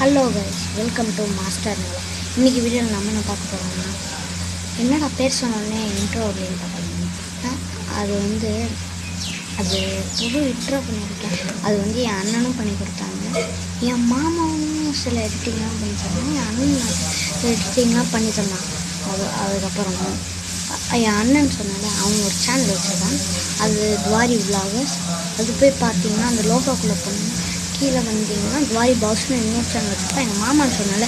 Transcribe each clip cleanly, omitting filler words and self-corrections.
Hello guys, welcome to master Nila. இன்றைக்கி வீடியோவில் நம்ம என்ன பார்க்க போகிறோம்னா, என்னடா பேர் சொன்னோடனே இன்ட்ரோ அப்படின்னு பார்க்கணும். அது புது இன்ட்ரோ பண்ணியிருக்கேன். அது என் அண்ணனும் பண்ணி கொடுத்தாங்க. என் மாமாவும் சில எடிட்டிங்லாம் பண்ணி தந்தாங்க. என் அண்ணன் எடிட்டிங்லாம் பண்ணி தந்தாங்க. அதுக்கப்புறம் என் அண்ணன் சொன்னால அவங்க ஒரு சேனல் வச்சுருக்காங்க. அது துவாரி விலாகர்ஸ். அது போய் பார்த்தீங்கன்னா அந்த லோகோக்குள்ளே போனோம்னா கீழே வந்தீங்கன்னா துவாரி பாஸ்னு இன்னொரு சேனல் வச்சுருப்பேன். எங்கள் மாமான்னு சொன்னால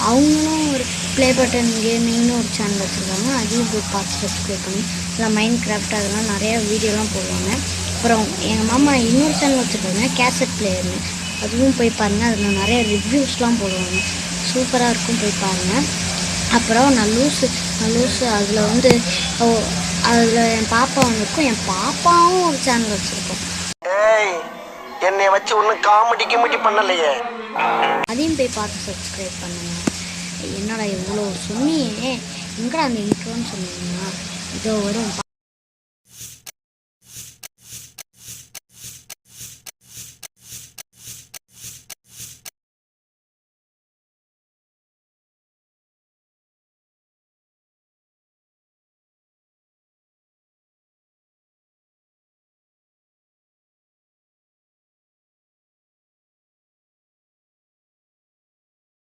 அவங்களும் ஒரு ப்ளே பட்டன் கேமிங்னு ஒரு சேனல் வச்சுருக்காங்க. அதையும் போய் பார்த்து சப்ஸ்கிரைப் பண்ணி எல்லாம் மைண்ட் கிராஃப்ட் அதெல்லாம் நிறையா வீடியோலாம் போடுவாங்க. அப்புறம் எங்கள் மாமா இன்னொரு சேனல் வச்சுருக்காங்க, கேசட் பிளேயர்னு. அதுவும் போய் பாருங்கள். அதில் நிறைய ரிவ்யூஸ்லாம் போடுவாங்க. சூப்பராக இருக்கும், போய் பாருங்கள். அப்புறம் நான் லூஸு அதில் என் பாப்பா இருக்கும். என் பாப்பாவும் ஒரு சேனல் வச்சுருக்கோம். என்னை வச்சு ஒன்றும் காமெடி பண்ணலையே. அதையும் போய் பார்த்து சப்ஸ்கிரைப் பண்ணுங்க. என்னடா இவ்வளோ சொன்னியே, எங்கடா அந்த இன்ட்ரோன்னு சொன்னீங்கன்னா இதோ வரும்.